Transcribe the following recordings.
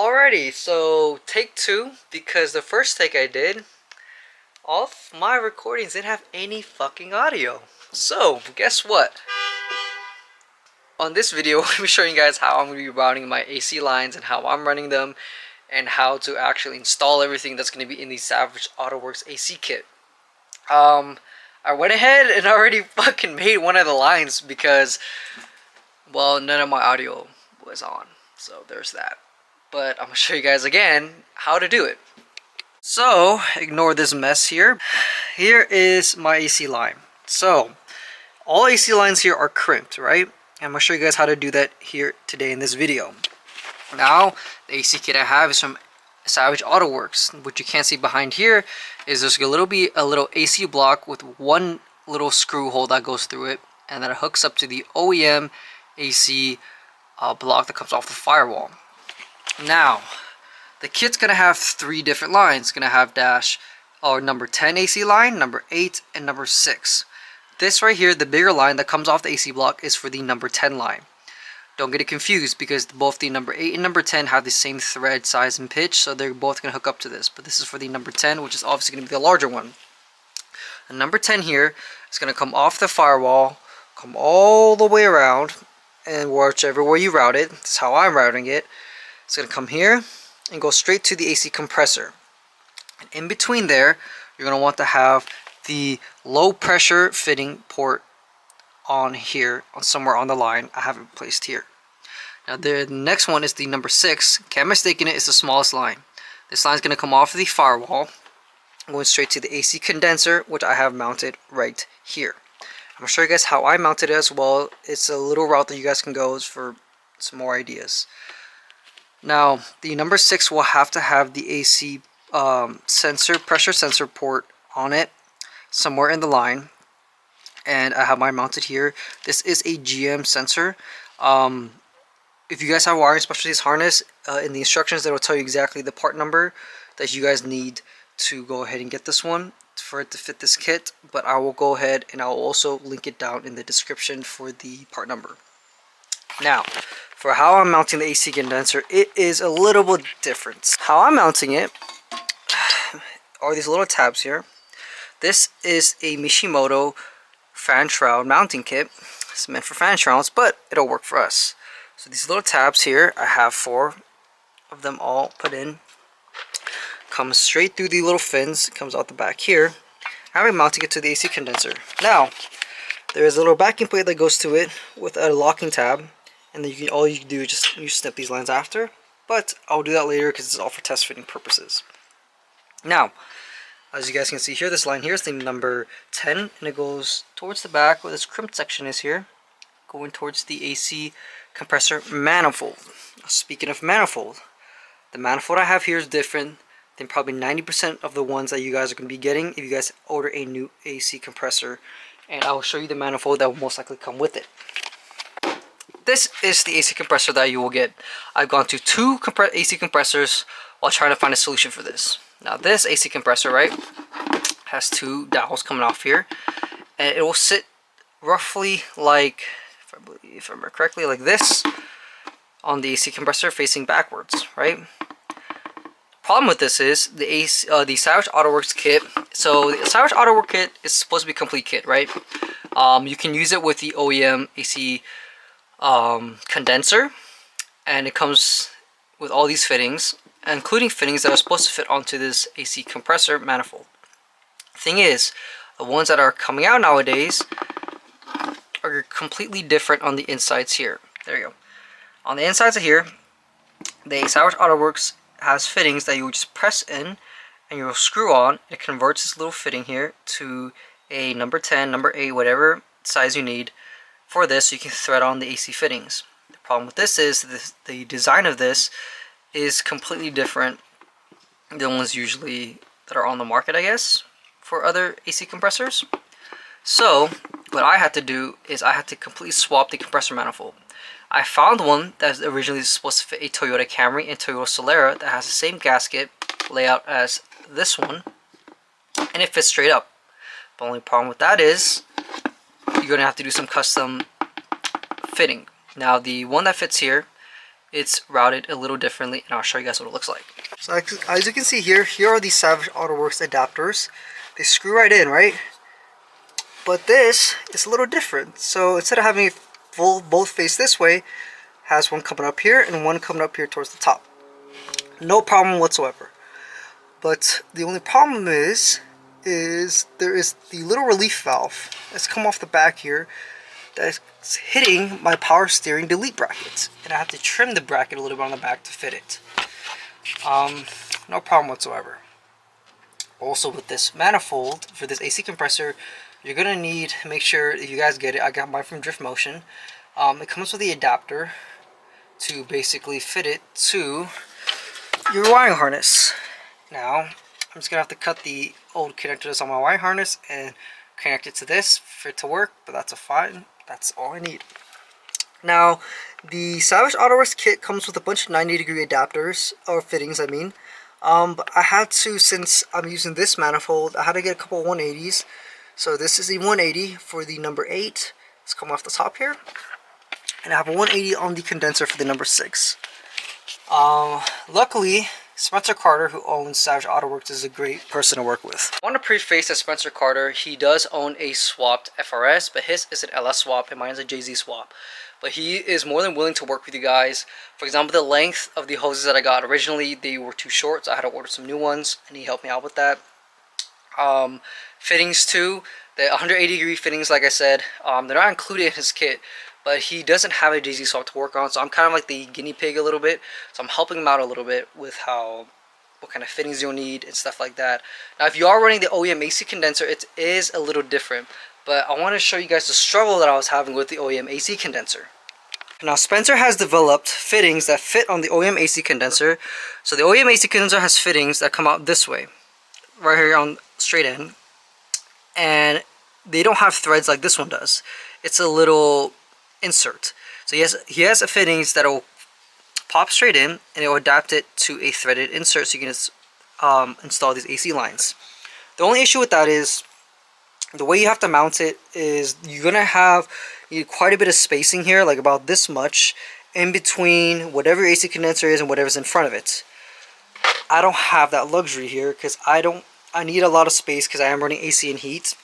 Alrighty, so take two, because the first take I did, all of my recordings didn't have any fucking audio. So, guess what? On this video, I'm showing you guys how I'm going to be routing my AC lines and how I'm running them, and how to actually install everything that's going to be in the Savage Autoworks AC Kit. I went ahead and already fucking made one of the lines because, well, none of my audio was on. So there's that. But I'm going to show you guys again how to do it. So, ignore this mess here. Here is my AC line. So, all AC lines here are crimped, right? I'm going to show you guys how to do that here today in this video. Now, the AC kit I have is from Savage Autoworks. What you can't see behind here is there's a little AC block with one little screw hole that goes through it, and that hooks up to the OEM AC block that comes off the firewall. Now, the kit's gonna have three different lines. It's gonna have number 10 AC line, number 8, and number 6. This right here, the bigger line that comes off the AC block, is for the number 10 line. Don't get it confused, because both the number 8 and number 10 have the same thread size and pitch, so they're both gonna hook up to this. But this is for the number 10, which is obviously gonna be the larger one. The number 10 here is gonna come off the firewall, come all the way around, and whichever way you route it, that's how I'm routing it. It's going to come here and go straight to the AC compressor. And in between there, you're going to want to have the low pressure fitting port on here, somewhere on the line. I have it placed here. Now the next one is the number 6. Can't mistake it, it's the smallest line. This line is going to come off the firewall, going straight to the AC condenser, which I have mounted right here. I'm going to show you guys how I mounted it as well. It's a little route that you guys can go for some more ideas. Now, the number 6 will have to have the AC pressure sensor port on it somewhere in the line. And I have mine mounted here. This is a GM sensor. If you guys have wiring specialties harness, in the instructions they will tell you exactly the part number that you guys need to go ahead and get this one for it to fit this kit. But I will go ahead and I will also link it down in the description for the part number. Now, for how I'm mounting the AC condenser, it is a little bit different. How I'm mounting it are these little tabs here. This is a Mishimoto fan shroud mounting kit. It's meant for fan shrouds, but it'll work for us. So these little tabs here, I have 4 of them all put in. Comes straight through the little fins, comes out the back here. I'm mounting it to the AC condenser. Now, there is a little backing plate that goes to it with a locking tab. And then all you can do is just snip these lines after, but I'll do that later because it's all for test fitting purposes. Now, as you guys can see here, this line here is the number 10, and it goes towards the back where this crimped section is here, going towards the AC compressor manifold. Speaking of manifold, the manifold I have here is different than probably 90% of the ones that you guys are going to be getting if you guys order a new AC compressor, and I will show you the manifold that will most likely come with it. This is the AC compressor that you will get. I've gone to 2 AC compressors while trying to find a solution for this. Now this AC compressor, right, has 2 dowels coming off here, and it will sit roughly like, if I remember correctly, like this on the AC compressor facing backwards, right? Problem with this is the Savage Autoworks kit. So the Savage Autoworks kit is supposed to be a complete kit, right? You can use it with the OEM AC condenser, and it comes with all these fittings, including fittings that are supposed to fit onto this AC compressor manifold. Thing is, the ones that are coming out nowadays are completely different on the insides here. There you go. On the insides of here, the Savage Autoworks has fittings that you would just press in and you'll screw on. It converts this little fitting here to a number 10, number 8, whatever size you need for this, so you can thread on the AC fittings. The problem with this is the design of this is completely different than ones usually that are on the market, I guess, for other AC compressors. So what I had to do is I had to completely swap the compressor manifold. I found one that was originally supposed to fit a Toyota Camry and Toyota Solara that has the same gasket layout as this one, and it fits straight up. The only problem with that is you're going to have to do some custom fitting. Now the one that fits here it's routed a little differently, and I'll show you guys what it looks like. So as you can see here, here are these Savage Autoworks adapters. They screw right in, right? But this is a little different. So instead of having it both face this way, has one coming up here and one coming up here towards the top. No problem whatsoever. But the only problem is there is the little relief valve that's come off the back here that's hitting my power steering delete bracket, and I have to trim the bracket a little bit on the back to fit it. No problem whatsoever. Also, with this manifold for this AC compressor, you're gonna need to make sure, if you guys get it, I got mine from Drift Motion. It comes with the adapter to basically fit it to your wiring harness. Now, I'm just gonna have to cut the old connectors on my wiring harness and connect it to this for it to work, but that's fine. That's all I need. Now, the Savage Autoworks kit comes with a bunch of 90-degree adapters, or fittings I mean. But I had to, since I'm using this manifold, I had to get a couple 180s. So this is a 180 for the number 8. It's coming off the top here. And I have a 180 on the condenser for the number 6. Luckily, Spencer Carter, who owns Savage Autoworks, is a great person to work with. I want to preface that Spencer Carter, he does own a swapped FRS, but his is an LS swap and mine is a JZ swap. But he is more than willing to work with you guys. For example, the length of the hoses that I got originally, they were too short, so I had to order some new ones, and he helped me out with that. Fittings too, the 180-degree fittings, like I said, they're not included in his kit, but he doesn't have a JZ swap to work on, so I'm kind of like the guinea pig a little bit. So I'm helping him out a little bit with what kind of fittings you'll need and stuff like that. Now, if you are running the OEM AC condenser, it is a little different. But I want to show you guys the struggle that I was having with the OEM AC condenser. Now, Spencer has developed fittings that fit on the OEM AC condenser. So the OEM AC condenser has fittings that come out this way, right here on straight end. And they don't have threads like this one does. It's a little insert. So he has a fittings that will pop straight in, and it will adapt it to a threaded insert so you can install these AC lines. The only issue with that is the way you have to mount it is you're gonna need quite a bit of spacing here, like about this much in between whatever AC condenser is and whatever's in front of it. I don't have that luxury here because I need a lot of space because I am running AC and heat.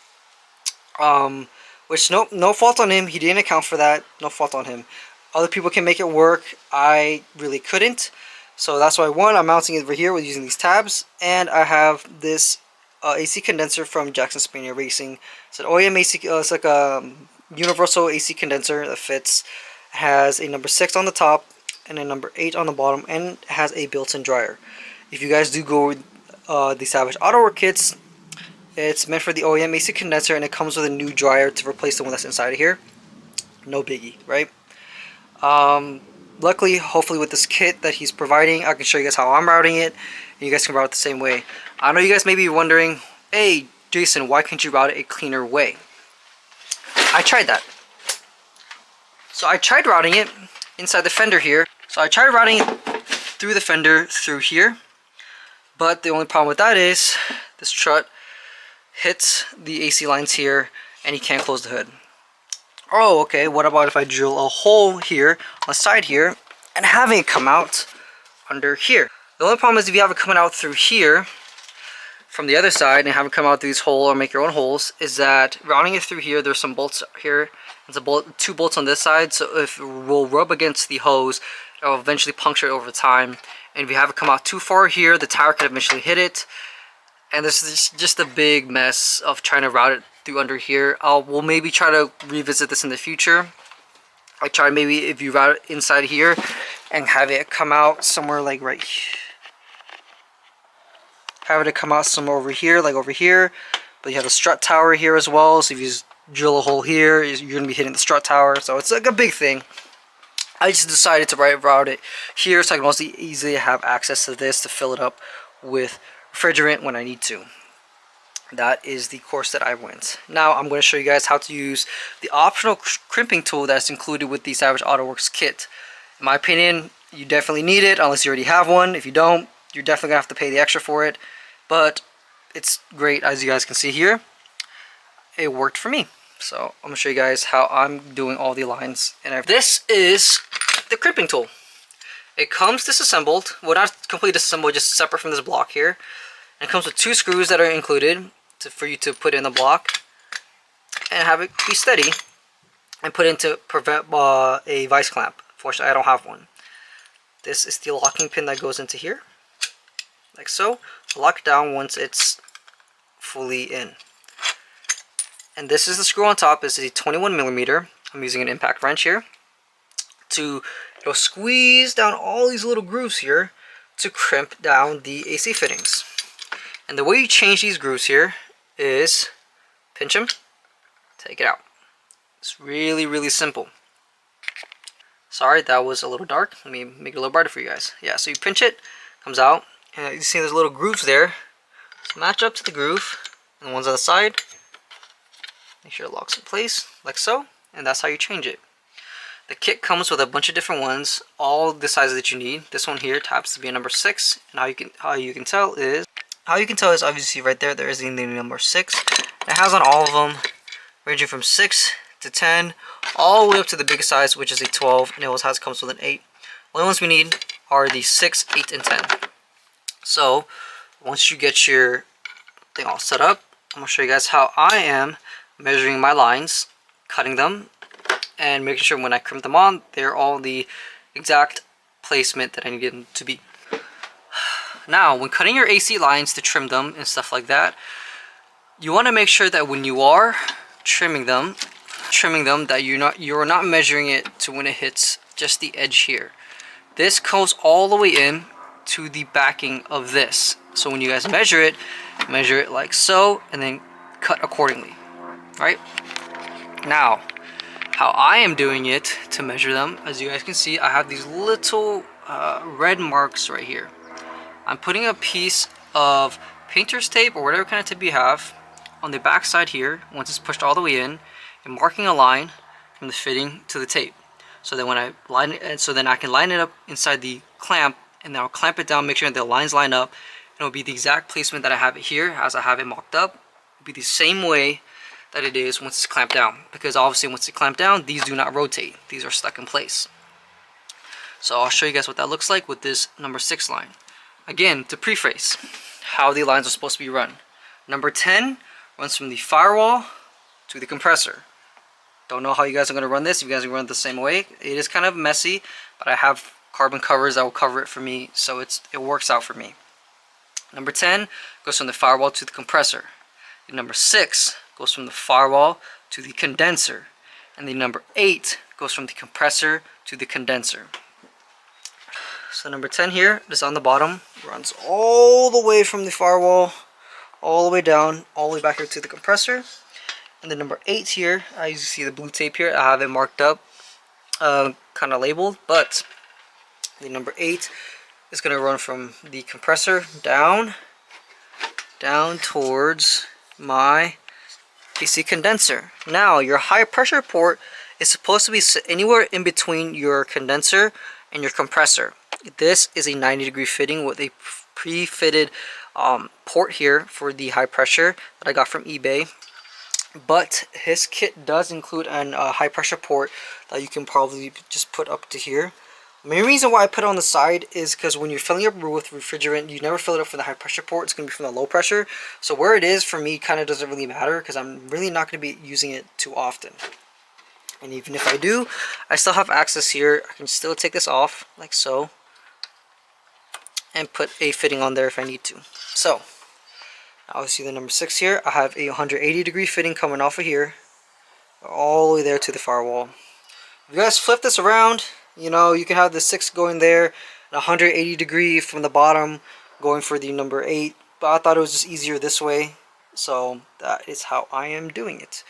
Which no fault on him, he didn't account for that, no fault on him. Other people can make it work, I really couldn't. So that's why, one, I'm mounting it over here with using these tabs, and I have this AC condenser from Jackson Spanier Racing. It's an OEM AC, it's like a universal AC condenser that fits. It has a number 6 on the top and a number 8 on the bottom, and has a built-in dryer. If you guys do go with the Savage Autoworks kits, it's meant for the OEM AC condenser, and it comes with a new dryer to replace the one that's inside of here. No biggie, right? Luckily, hopefully with this kit that he's providing, I can show you guys how I'm routing it, and you guys can route it the same way. I know you guys may be wondering, hey Jason, why can't you route it a cleaner way? I tried that. So I tried routing it inside the fender here. So I tried routing it through the fender through here, but the only problem with that is this strut hits the AC lines here and you can't close the hood. Oh, okay, what about if I drill a hole here on the side here and having it come out under here? The only problem is if you have it coming out through here from the other side and have it come out through these holes or make your own holes, is that routing it through here, there's some bolts here, and two bolts on this side, so if it will rub against the hose, it will eventually puncture it over time. And if you have it come out too far here, the tire could eventually hit it. And this is just a big mess of trying to route it through under here. We'll maybe try to revisit this in the future. I try maybe if you route it inside here and have it come out somewhere like right here. Have it come out somewhere over here, like over here. But you have a strut tower here as well. So if you just drill a hole here, you're going to be hitting the strut tower. So it's like a big thing. I just decided to route it here so I can mostly easily have access to this to fill it up with refrigerant when I need to. That is the course that I went. Now I'm going to show you guys how to use the optional crimping tool that's included with the Savage Autoworks kit. In my opinion, you definitely need it unless you already have one. If you don't, you're definitely going to have to pay the extra for it. But it's great, as you guys can see here. It worked for me. So I'm going to show you guys how I'm doing all the lines. And this is the crimping tool. It comes disassembled. Well, not completely disassembled, just separate from this block here. And it comes with 2 screws that are included for you to put in the block and have it be steady and put in to prevent a vice clamp. Fortunately, I don't have one. This is the locking pin that goes into here, like so. Lock it down once it's fully in. And this is the screw on top. This is a 21mm. I'm using an impact wrench here to squeeze down all these little grooves here to crimp down the AC fittings. And the way you change these grooves here is pinch them, take it out. It's really, really simple. Sorry, that was a little dark. Let me make it a little brighter for you guys. Yeah, so you pinch it, comes out, and you see there's little grooves there. So match up to the groove, and the ones on the side, make sure it locks in place, like so, and that's how you change it. The kit comes with a bunch of different ones, all the sizes that you need. This one here happens to be a number 6, and how you can tell is obviously right there. There is the number 6. It has on all of them, ranging from 6 to 10, all the way up to the biggest size, which is a 12, and it also comes with an 8. The only ones we need are the 6, 8, and 10. So once you get your thing all set up, I'm gonna show you guys how I am measuring my lines, cutting them, and making sure when I crimp them on, they're all the exact placement that I need them to be. Now, when cutting your AC lines to trim them and stuff like that, you want to make sure that when you are trimming them that you're not measuring it to when it hits just the edge here. This goes all the way in to the backing of this. So when you guys measure it like so, and then cut accordingly. Right? Now, how I am doing it to measure them, as you guys can see, I have these little red marks right here. I'm putting a piece of painter's tape or whatever kind of tape you have on the back side here, once it's pushed all the way in, and marking a line from the fitting to the tape. So then when I line it, so then I can line it up inside the clamp, and then I'll clamp it down, make sure that the lines line up, and it'll be the exact placement that I have it here, as I have it mocked up. It'll be the same way that it is once it's clamped down, because obviously once it's clamped down, these do not rotate. These are stuck in place. So I'll show you guys what that looks like with this number 6 line. Again, to preface how the lines are supposed to be run. Number 10 runs from the firewall to the compressor. Don't know how you guys are going to run this. If you guys are going to run it the same way, it is kind of messy, but I have carbon covers that will cover it for me, so it works out for me. Number 10 goes from the firewall to the compressor. The number 6 goes from the firewall to the condenser, and the number 8 goes from the compressor to the condenser. So number 10 here is on the bottom, runs all the way from the firewall, all the way down, all the way back here to the compressor. And the number 8 here, as you see the blue tape here, I have it marked up, kind of labeled, but the number 8 is going to run from the compressor down towards my AC condenser. Now, your high pressure port is supposed to be anywhere in between your condenser and your compressor. This is a 90-degree fitting with a pre-fitted port here for the high pressure that I got from eBay. But his kit does include an high pressure port that you can probably just put up to here. The main reason why I put it on the side is because when you're filling up with refrigerant, you never fill it up from the high pressure port. It's going to be from the low pressure. So where it is for me kind of doesn't really matter, because I'm really not going to be using it too often. And even if I do, I still have access here. I can still take this off like so and put a fitting on there if I need to. So obviously the number 6 here, I have a 180-degree fitting coming off of here all the way there to the firewall. If you guys flip this around, you know, you can have the 6 going there, and 180-degree from the bottom going for the number 8, but I thought it was just easier this way, so that is how I am doing it.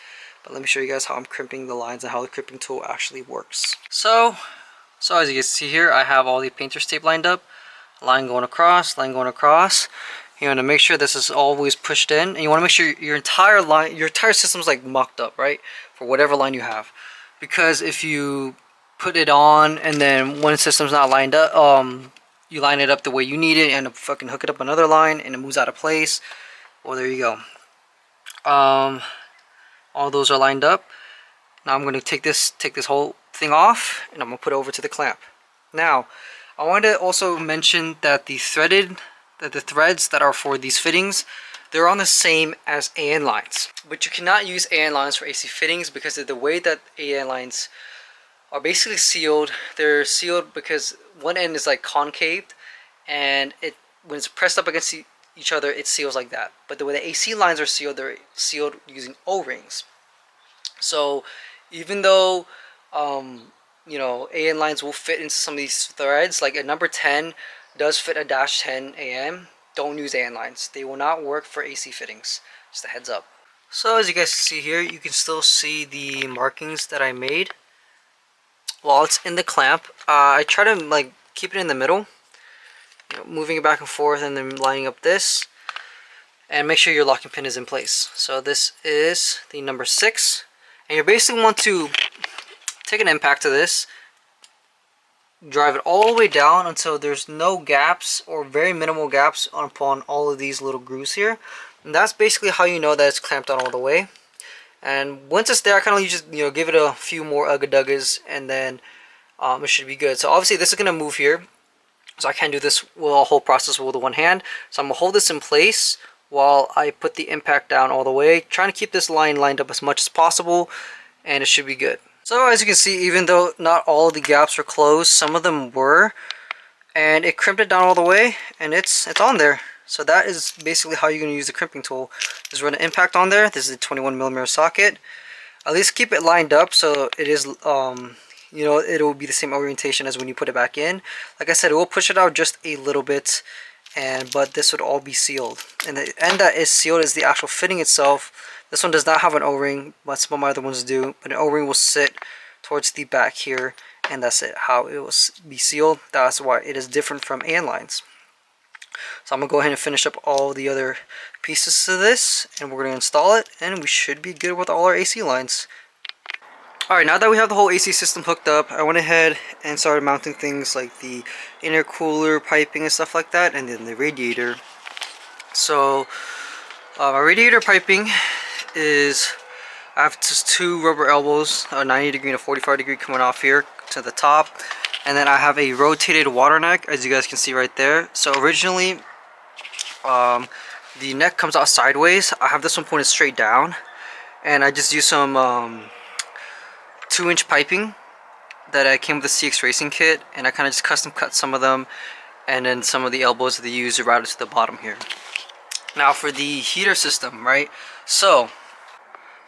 But let me show you guys how I'm crimping the lines and how the crimping tool actually works. So as you can see here, I have all the painter's tape lined up, line going across, line going across. You want to make sure this is always pushed in, and you want to make sure your entire line, your entire system is like mocked up, right, for whatever line you have. Because if you put it on and then one system's not lined up, you line it up the way you need it and fucking hook it up another line and it moves out of place. Well, there you go. All those are lined up. Now I'm going to take this whole thing off, and I'm going to put it over to the clamp. Now, I wanted to also mention that the threads that are for these fittings, they're on the same as AN lines. But you cannot use AN lines for AC fittings because of the way that AN lines are basically sealed. They're sealed because one end is like concaved, and when it's pressed up against each other, it seals like that. But the way the AC lines are sealed, they're sealed using O-rings. So even though you know, AN lines will fit into some of these threads, like a number 10 does fit a dash 10 AM, don't use AN lines. They will not work for AC fittings. Just a heads up. So as you guys see here, you can still see the markings that I made while it's in the clamp. I try to like keep it in the middle, you know, moving it back and forth and then lining up this, and make sure your locking pin is in place. So this is the number 6, and you basically want to take an impact to this, drive it all the way down until there's no gaps or very minimal gaps upon all of these little grooves here, and that's basically how you know that it's clamped down all the way. And once it's there, I kind of just, you know, give it a few more ugga-duggas, and then it should be good. So obviously this is going to move here, so I can't do this whole process with one hand. So I'm going to hold this in place while I put the impact down all the way, trying to keep this line lined up as much as possible, and it should be good. So as you can see, even though not all of the gaps are closed, some of them were, and it crimped it down all the way, and it's on there. So that is basically how you're going to use the crimping tool. Just run an impact on there. This is a 21mm socket. At least keep it lined up so it is, you know, it will be the same orientation as when you put it back in. Like I said, it will push it out just a little bit, but this would all be sealed. And the end that is sealed is the actual fitting itself. This one does not have an O-ring, but some of my other ones do. But an O-ring will sit towards the back here, and that's it, how it will be sealed. That's why it is different from AN lines. So I'm going to go ahead and finish up all the other pieces to this, and we're going to install it, and we should be good with all our AC lines. Alright, now that we have the whole AC system hooked up, I went ahead and started mounting things like the intercooler piping and stuff like that, and then the radiator. So my radiator piping is, I have just 2 rubber elbows, a 90 degree and a 45 degree coming off here to the top, and then I have a rotated water neck, as you guys can see right there. So originally the neck comes out sideways. I have this one pointed straight down, and I just use some 2-inch piping that came with the CX Racing kit, and I kind of just custom cut some of them, and then some of the elbows that they use are routed to the bottom here. Now for the heater system, right? So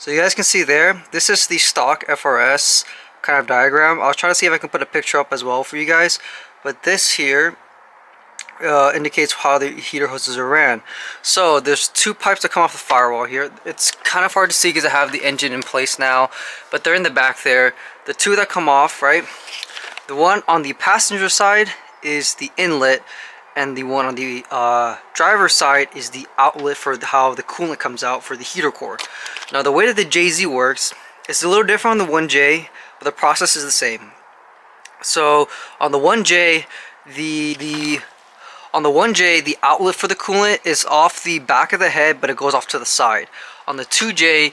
you guys can see there, this is the stock FRS kind of diagram. I'll try to see if I can put a picture up as well for you guys, but this here indicates how the heater hoses are ran. So there's 2 pipes that come off the firewall here. It's kind of hard to see because I have the engine in place now, but they're in the back there. The 2 that come off, right? The one on the passenger side is the inlet, and the one on the driver's side is the outlet for how the coolant comes out for the heater core. Now the way that the JZ works, it's a little different on the 1J, but the process is the same. So on the 1J, the outlet for the coolant is off the back of the head, but it goes off to the side. On the 2J,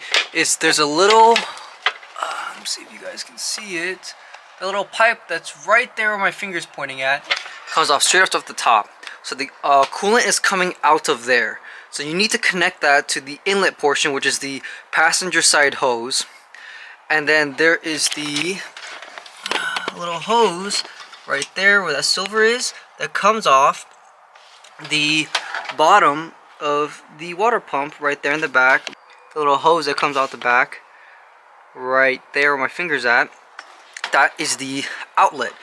there's a little, let me see if you guys can see it, a little pipe that's right there where my finger's pointing at, comes off straight off the top. So the coolant is coming out of there. So you need to connect that to the inlet portion, which is the passenger side hose. And then there is the little hose right there where that silver is, that comes off the bottom of the water pump right there in the back. The little hose that comes out the back right there where my finger's at, that is the outlet.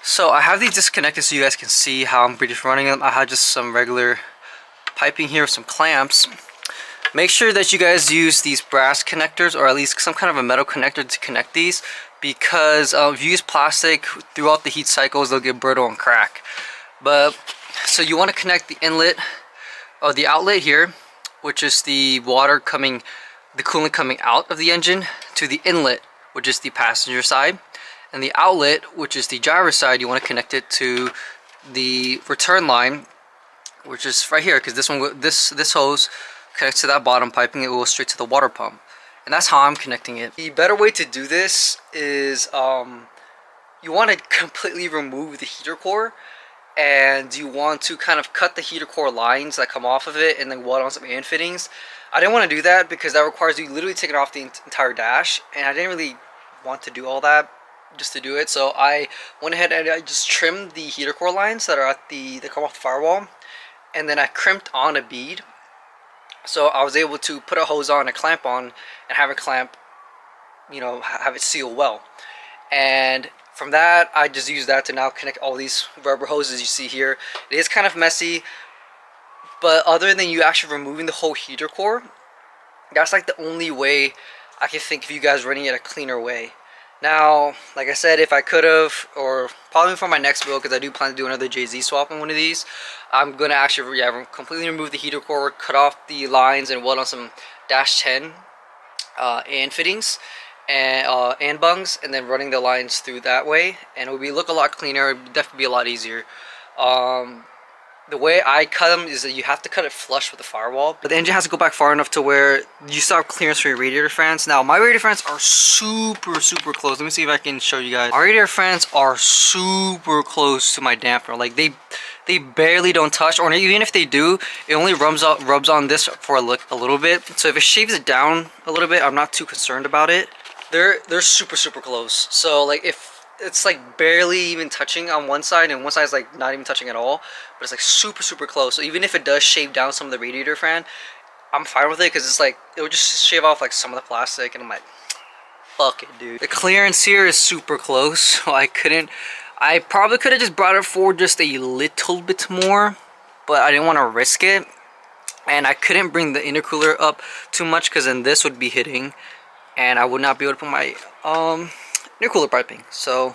So I have these disconnected so you guys can see how I'm just running them. I have just some regular piping here with some clamps. Make sure that you guys use these brass connectors, or at least some kind of a metal connector to connect these, because if you use plastic throughout the heat cycles, they'll get brittle and crack. But so you want to connect the inlet, or the outlet here, which is the water coming, the coolant coming out of the engine, to the inlet, which is the passenger side. And the outlet, which is the driver's side, you want to connect it to the return line, which is right here, because this hose connects to that bottom piping. It will go straight to the water pump, and that's how I'm connecting it. The better way to do this is you want to completely remove the heater core, and you want to kind of cut the heater core lines that come off of it and then weld on some AN fittings. I didn't want to do that because that requires you literally taking off the entire dash, and I didn't really want to do all that just to do it. So I went ahead and I just trimmed the heater core lines that are at that come off the firewall, and then I crimped on a bead. So I was able to put a hose on, a clamp on, and have a clamp, you know, have it seal well. And from that, I just use that to now connect all these rubber hoses you see here. It is kind of messy, but other than you actually removing the whole heater core, that's like the only way I can think of you guys running it a cleaner way. Now, like I said, if I could have, or probably for my next build, because I do plan to do another JZ swap on one of these, I'm going to actually completely remove the heater core, cut off the lines, and weld on some dash 10 and fittings and bungs, and then running the lines through that way, and it would look a lot cleaner. It would definitely be a lot easier. The way I cut them is that you have to cut it flush with the firewall, but the engine has to go back far enough to where you still have clearance for your radiator fans. Now my radiator fans are super close. Let me see if I can show you guys. Our radiator fans are super close to my dampener. Like they barely don't touch, or even if they do, it only rubs on this for a little bit. So if it shaves it down a little bit, I'm not too concerned about it. They're super close. So like if it's like barely even touching on one side, and one side is like not even touching at all, but it's like super close. So even if it does shave down some of the radiator fan, I'm fine with it, because it's like it would just shave off like some of the plastic, and I'm like, fuck it, dude. The clearance here is super close, so I probably could have just brought it forward just a little bit more, but I didn't want to risk it. And I couldn't bring the intercooler up too much, because then this would be hitting, and I would not be able to put my intercooler piping. So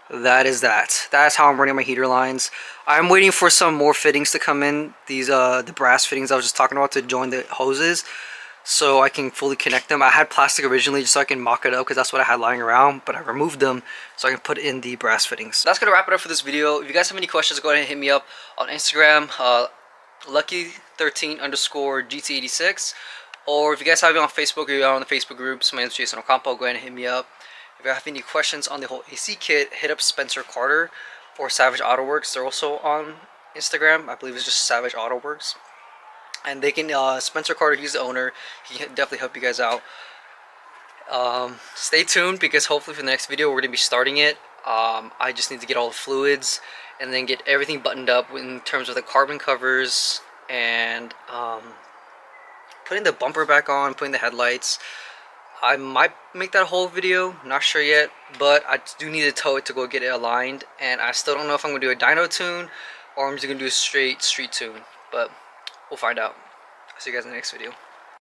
that's how I'm running my heater lines. I'm waiting for some more fittings to come in, these the brass fittings I was just talking about, to join the hoses, so I can fully connect them. I had plastic originally just so I can mock it up, because that's what I had lying around, but I removed them so I can put in the brass fittings. That's gonna wrap it up for this video. If you guys have any questions, go ahead and hit me up on Instagram, lucky13_GT86, or if you guys have me on Facebook, or you're on the Facebook groups, my name's Jason Ocampo, go ahead and hit me up. If you have any questions on the whole AC kit, hit up Spencer Carter or Savage Autoworks. They're also on Instagram. I believe it's just Savage Autoworks. And they can, Spencer Carter, he's the owner. He can definitely help you guys out. Stay tuned, because hopefully for the next video, we're going to be starting it. I just need to get all the fluids and then get everything buttoned up in terms of the carbon covers, and putting the bumper back on, putting the headlights. I might make that whole video, not sure yet, but I do need to tow it to go get it aligned, and I still don't know if I'm going to do a dyno tune or I'm just going to do a straight street tune, but we'll find out. I'll see you guys in the next video.